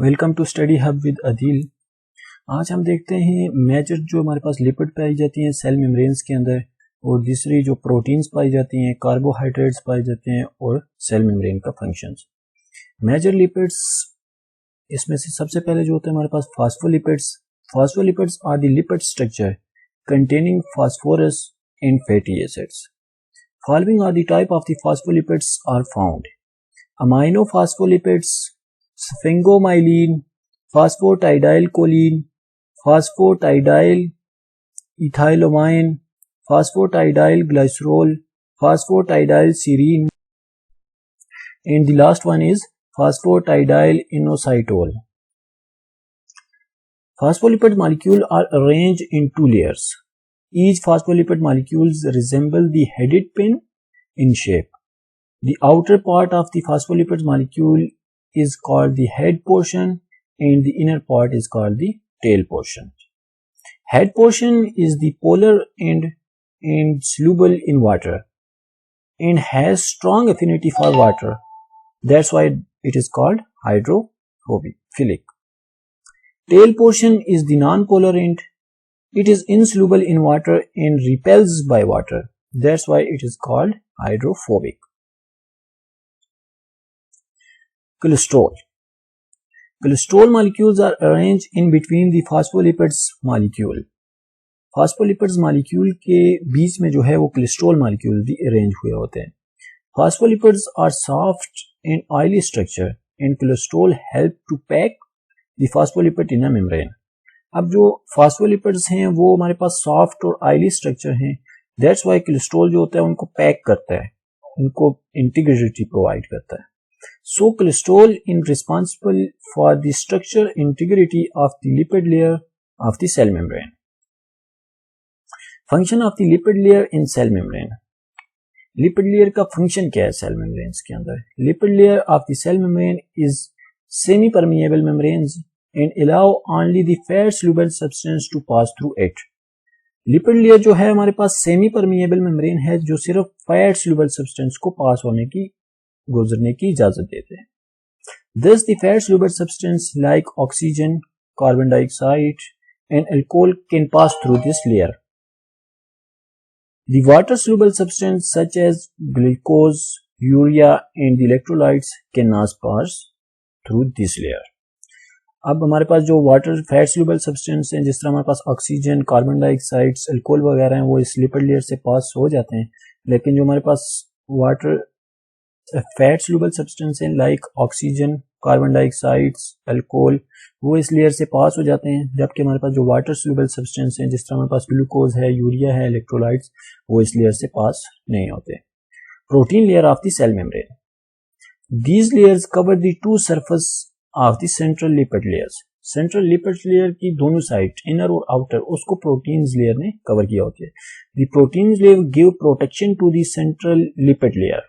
Welcome to study hub with Adeel. आज हम देखते हैं मेजर जो हमारे पास लिपिड पाई जाती हैं सेल मेम्ब्रेन्स के अंदर, और दूसरी जो प्रोटीन्स पाई जाती हैं, कार्बोहाइड्रेट्स पाए जाते हैं, और सेल मेम्ब्रेन का फंक्शंस। मेजर लिपिड्स, इसमें से सबसे पहले जो होता है हमारे पास phospholipids. Phospholipids are the lipid structure containing phosphorus and fatty acids. Following are the type of the phospholipids are found: aminophospholipids, sphingomyelin, phosphatidylcholine, phosphatidylethylamine, phosphatidylglycerol, phosphatidylserine, and the last one is phosphatidylinositol. Phospholipid molecules are arranged in two layers. Each phospholipid molecules resemble the headed pin in shape. The outer part of the phospholipid molecule is called the head portion and the inner part is called the tail portion. Head portion is the polar and soluble in water and has strong affinity for water. That's why it is called hydrophilic. Tail portion is the non-polar end. It is insoluble in water and repels by water. That's why it is called hydrophobic. Cholesterol. Cholesterol molecules are arranged in between the phospholipids molecule. Phospholipids molecule के बीच में जो है वो cholesterol molecule भी arrange हुए होते हैं. Phospholipids are soft and oily structure and cholesterol help to pack the phospholipid in a membrane. अब जो फॉस्फोलिपिड्स हैं वो हमारे पास सॉफ्ट और ऑयली स्ट्रक्चर हैं. दैट्स वाई कोलेस्ट्रॉल जो होता है उनको पैक करता है, उनको इंटीग्रिटी प्रोवाइड करता है. So cholesterol in responsible for the structure integrity of the lipid layer of the cell membrane. Function of the lipid layer in cell membrane. Lipid layer का फंक्शन क्या है सेल मेम्ब्रेन के अंदर? Lipid layer of the cell membrane is semipermeable membranes and allow only the fat soluble substance to pass through it. Lipid layer जो है हमारे पास semi permeable membrane है जो सिर्फ फैट सॉल्युबल सब्सटेंस को पास होने की गुजरने की इजाजत देते हैं. Thus the fat soluble substance like oxygen, carbon dioxide and alcohol can pass through this layer. The water soluble substance such as glucose, urea and the electrolytes cannot pass through this layer. अब हमारे पास जो water fat soluble substance हैं, जिस तरह हमारे पास oxygen, carbon dioxide, alcohol वगैरह हैं, वो इस लिपिड लेयर से पास हो जाते हैं. लेकिन जो हमारे पास वाटर फैट सॉल्युबल सब्सटेंस हैं like oxygen, carbon dioxide, alcohol, वो इस लेयर से पास हो जाते हैं. जबकि हमारे पास जो वाटर सॉल्युबल सब्सटेंस हैं, जिस तरह हमारे पास ग्लूकोज है, यूरिया है, इलेक्ट्रोलाइट्स, वो इस लेयर से पास नहीं होते. Protein layer of the cell membrane. These layers cover the two surface of the central lipid layers. Central lipid layer की दोनों साइड, इनर और आउटर, उसको प्रोटीन्स लेयर ने कवर किया होता है. The proteins layer give protection to the central lipid layer.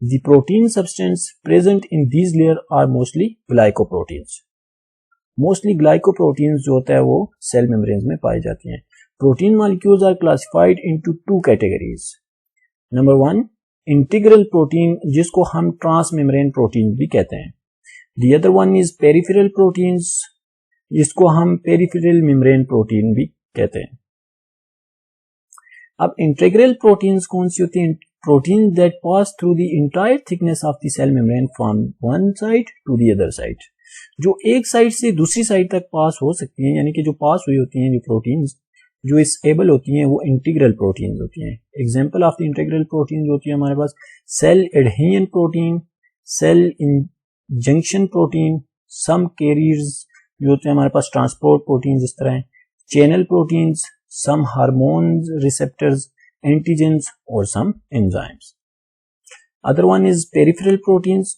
The protein substance present in these layer are mostly glycoproteins. Mostly glycoproteins जो होता है वो सेल मेम्ब्रेन्स में पाई जाती हैं. Protein molecules are classified into two categories. Number 1 integral protein, जिसको हम ट्रांस मेम्ब्रेन प्रोटीन भी कहते हैं. The other one is peripheral proteins, जिसको हम peripheral membrane protein भी कहते हैं. अब integral proteins कौन सी होती हैं? Proteins that pass through the entire thickness of the cell membrane from one side to the other side. जो एक साइड से दूसरी साइड तक पास हो सकती हैं, यानी कि जो पास हुई होती हैं, जो प्रोटीन्स जो इस एबल होती हैं, वो इंटीग्रल प्रोटीन्स होती हैं. Example of the integral protein होती है हमारे पास cell adhesion protein, cell junction protein, some carriers जो होते हैं हमारे पास ट्रांसपोर्ट प्रोटीन जिस तरह हैं, channel proteins, some hormones receptors, antigens और some enzymes. Other one is peripheral proteins.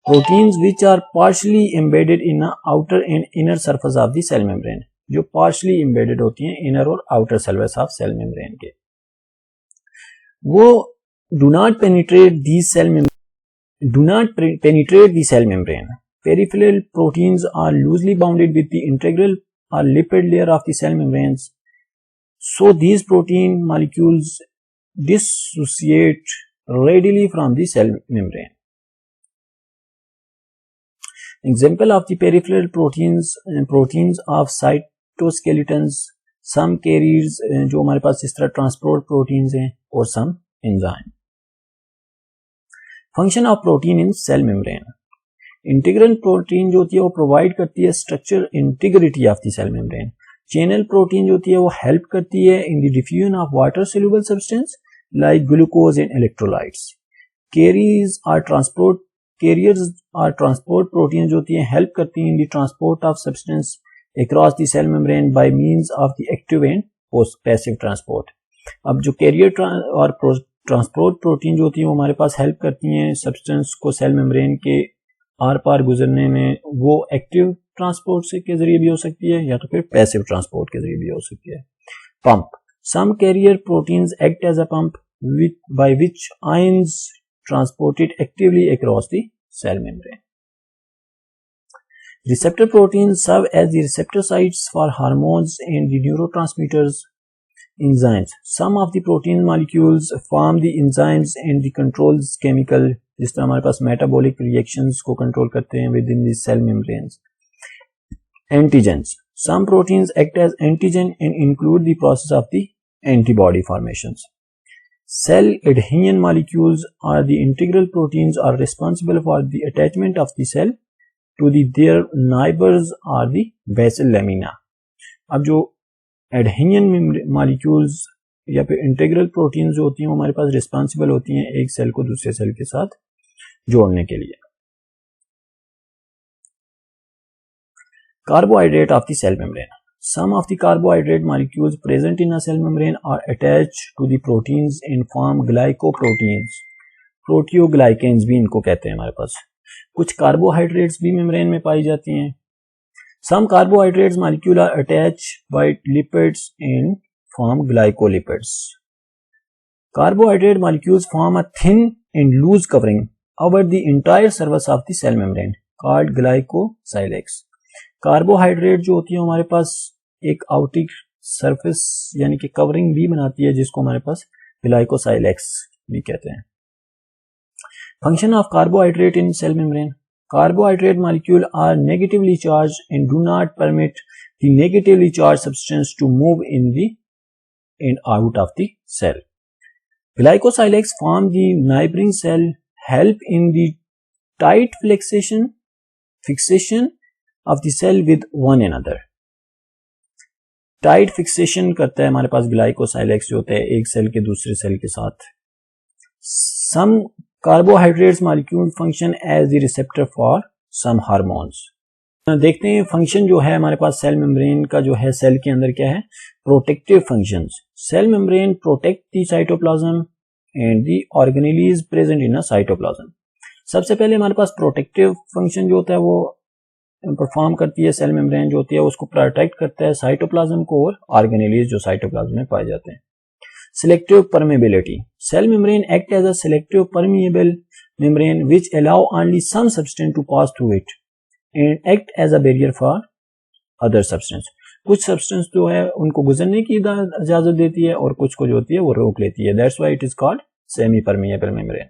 Proteins which are partially embedded in outer and inner surface of the cell membrane, जो partially embedded होती हैं inner और outer surface of cell membrane के. वो do not penetrate the cell membrane. Peripheral proteins are loosely bounded with the integral or lipid layer of the cell membranes. So these protein molecules dissociate readily from the cell membrane. Example of the peripheral proteins of cytoskeletons, some carriers जो हमारे पास इस तरह transport proteins हैं और some enzyme. Function of protein in cell membrane. Integral protein जो होती है वो प्रोवाइड करती है structure integrity of the cell membrane. Channel protein जो होती है वो हेल्प करती है in the diffusion of water soluble substance like glucose and electrolytes. Carriers are transport protein जो होती है हेल्प करती हैं in the transport of substance across the cell membrane by means of the active and passive transport. अब जो career और transport protein जो होती है वो हमारे पास हेल्प करती हैं सब्सटेंस को सेल मेम्ब्रेन के आर पार गुजरने में. वो एक्टिव ट्रांसपोर्ट से के जरिए भी हो सकती है या तो फिर पैसिव ट्रांसपोर्ट के जरिए भी हो सकती है. Pump. Some carrier proteins act as a pump by which ions transported actively across the cell membrane. Receptor proteins serve as the receptor sites for hormones and the neurotransmitters. Enzymes. Some of the protein molecules form the enzymes and the controls chemical. जिस तरह हमारे पास metabolic reactions को control करते हैं within the cell membranes. Antigens. Some proteins act as antigen and include the process of the antibody formations. Cell adhesion molecules are the integral proteins are responsible for the attachment of the cell to their neighbors or the basal lamina. अब जो adhesion molecules या फिर integral proteins जो होती हैं वो हमारे पास responsible होती हैं एक सेल को दूसरे सेल के साथ जोड़ने के लिए. Carbohydrate of the cell membrane. Some of the carbohydrate molecules present in a cell membrane are attached to the proteins and form glycoproteins. Proteoglycans भी इनको कहते हैं हमारे पास. कुछ carbohydrates भी मेम्ब्रेन में पाई जाती हैं. Some carbohydrates molecules are attached by lipids and form glycolipids. Carbohydrate molecules form a thin and loose covering over the entire surface of the cell membrane called glycosilex. Carbohydrate जो होती है हमारे पास एक आउटिंग सरफेस यानी कि covering भी बनाती है जिसको हमारे पास ग्लाइकोसाइलेक्स भी कहते हैं. Function of carbohydrate in cell membrane. Carbohydrate molecule are negatively charge and do not permit the negatively charge substance to move in the and out of the cell. Glycocalyx form the neighbouring cell help in the tight fixation of the cell with one another. Tight fixation करता है हमारे पास ग्लाइकोसाइलेक्स जो होता है एक cell के दूसरे cell के साथ. Some carbohydrates molecule function as the receptor for some hormones. देखते हैं फंक्शन जो है हमारे पास सेल मेम्ब्रेन का जो है सेल के अंदर क्या है. Protective functions. Cell membrane protect the cytoplasm and the organelles present in a cytoplasm. सबसे पहले हमारे पास प्रोटेक्टिव फंक्शन जो होता है वो परफॉर्म करती है सेल मेम्ब्रेन जो होती है उसको प्रोटेक्ट करता है साइटोप्लाज्म को और ऑर्गेनेलीज जो साइटोप्लाज्म में पाए जाते हैं. Selective permeability. Cell membrane act as a selective permeable membrane which allow only some substance to pass through it and act as a barrier for other substance. कुछ सब्सटेंस जो है उनको गुजरने की इजाजत देती है और कुछ को जो होती है वो रोक लेती है. That's why it is called semi permeable membrane.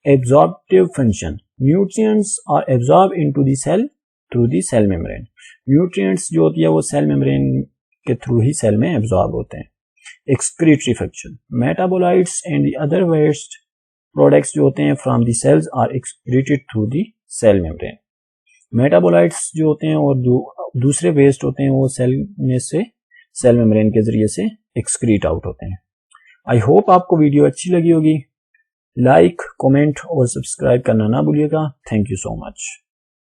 Absorptive function. Nutrients are absorb into the cell through the cell membrane. Nutrients जो होती है वो सेल मेम्ब्रेन के थ्रू ही सेल में एब्जॉर्ब होते हैं. Excretory function. Metabolites and the other waste products जो होते हैं from the cells are excreted through the cell membrane. Metabolites जो होते हैं और दूसरे वेस्ट होते हैं वो सेल में से सेल मेम्ब्रेन के जरिए से एक्सक्रीट आउट होते हैं. आई होप आपको वीडियो अच्छी लगी होगी. लाइक, कमेंट और सब्सक्राइब करना ना भूलिएगा. Thank you so much.